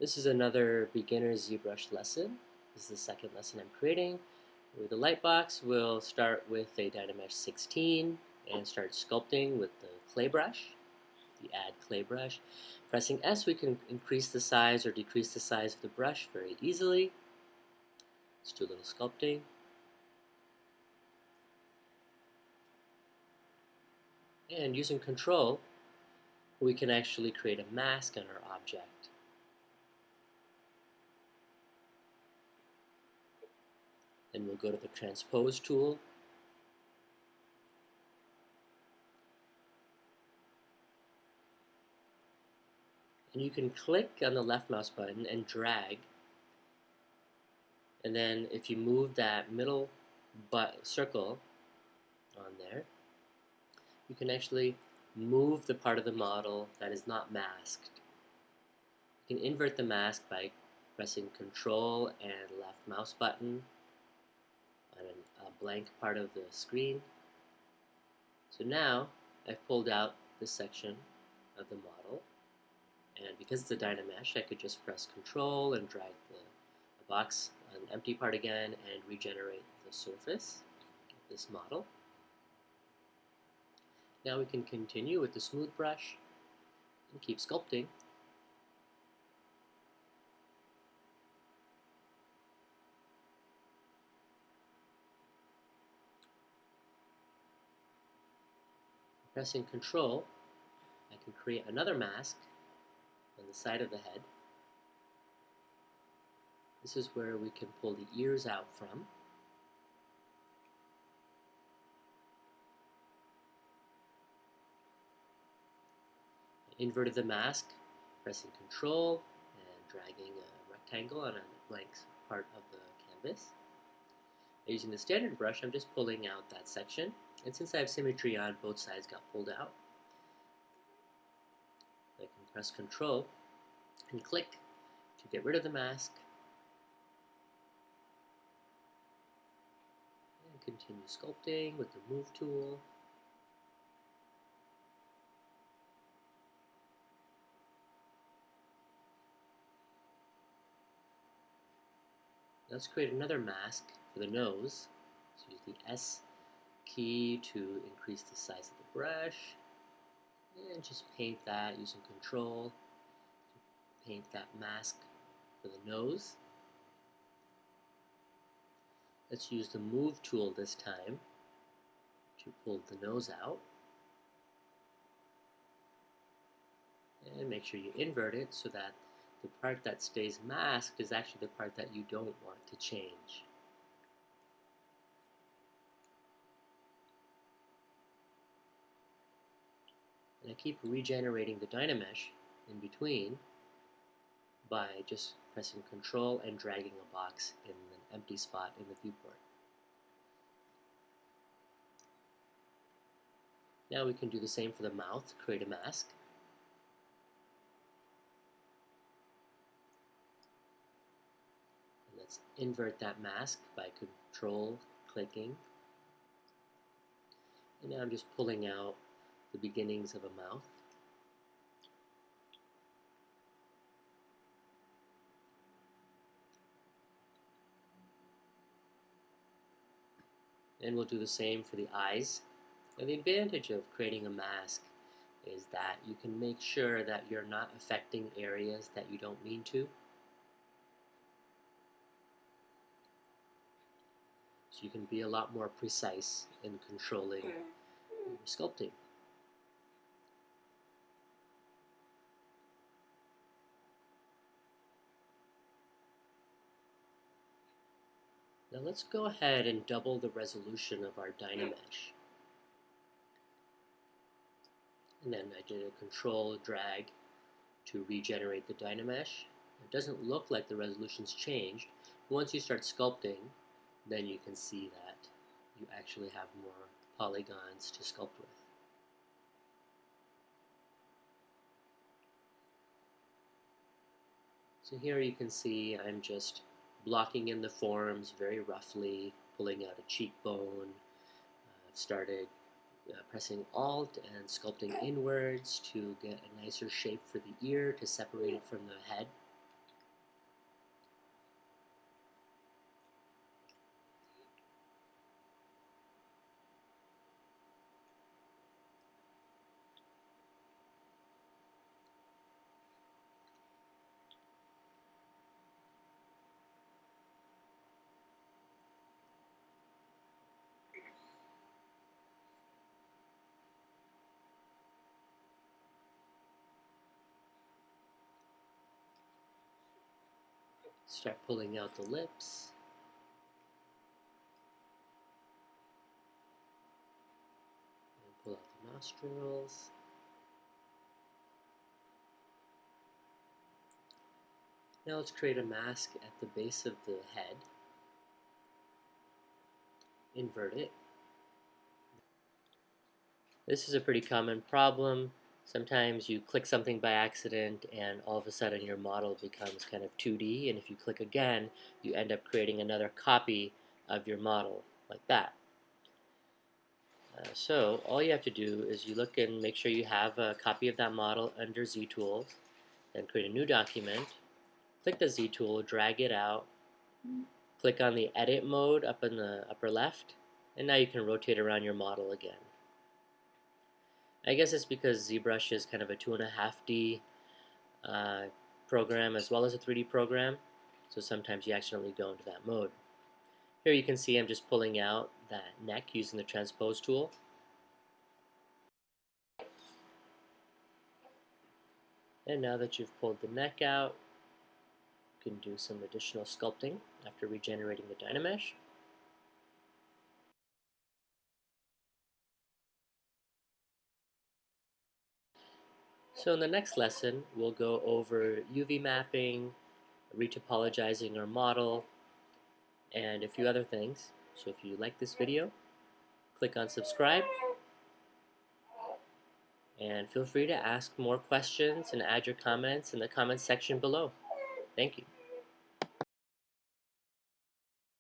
This is another beginner ZBrush lesson. This is the second lesson I'm creating. With the light box, we'll start with a Dynamesh 16 and start sculpting with the clay brush, the add clay brush. Pressing S, we can increase the size or decrease the size of the brush very easily. Let's do a little sculpting. And using Control, we can actually create a mask on our object. Then we'll go to the Transpose tool. And you can click on the left mouse button and drag. And then if you move that middle circle on there, you can actually move the part of the model that is not masked. You can invert the mask by pressing Control and left mouse button on a blank part of the screen. So now I've pulled out this section of the model, and because it's a Dynamesh, I could just press Control and drag the box, an empty part again, and regenerate the surface of this model. Now we can continue with the smooth brush and keep sculpting. Pressing Control, I can create another mask on the side of the head. This is where we can pull the ears out from. I inverted the mask, pressing Control and dragging a rectangle on a blank part of the canvas. Using the standard brush, I'm just pulling out that section, and since I have symmetry on, both sides got pulled out. I can press Control and click to get rid of the mask, and continue sculpting with the Move tool. Let's create another mask for the nose. So use the S key to increase the size of the brush, and just paint that using Control to paint that mask for the nose. Let's use the Move tool this time to pull the nose out. And make sure you invert it so that the part that stays masked is actually the part that you don't want to change. And I keep regenerating the Dynamesh in between by just pressing Control and dragging a box in an empty spot in the viewport. Now we can do the same for the mouth, create a mask. And let's invert that mask by Control clicking. And now I'm just pulling out the beginnings of a mouth. And we'll do the same for the eyes. And the advantage of creating a mask is that you can make sure that you're not affecting areas that you don't mean to. So you can be a lot more precise in controlling your sculpting. Now let's go ahead and double the resolution of our Dynamesh. And then I did a Control drag to regenerate the Dynamesh. It doesn't look like the resolution's changed. Once you start sculpting, then you can see that you actually have more polygons to sculpt with. So here you can see I'm just blocking in the forms very roughly, pulling out a cheekbone. I've started pressing Alt and sculpting inwards to get a nicer shape for the ear to separate it from the head. Start pulling out the lips. And pull out the nostrils. Now let's create a mask at the base of the head. Invert it. This is a pretty common problem. Sometimes you click something by accident and all of a sudden your model becomes kind of 2D, and if you click again, you end up creating another copy of your model, like that. So all you have to do is you look and make sure you have a copy of that model under Z Tools, then create a new document, click the Z tool, drag it out, click on the edit mode up in the upper left, and now you can rotate around your model again. I guess it's because ZBrush is kind of a 2.5D program as well as a 3D program, so sometimes you accidentally go into that mode. Here you can see I'm just pulling out that neck using the Transpose tool. And now that you've pulled the neck out, you can do some additional sculpting after regenerating the Dynamesh. So in the next lesson, we'll go over UV mapping, retopologizing our model, and a few other things. So if you like this video, click on subscribe, and feel free to ask more questions and add your comments in the comments section below. Thank you.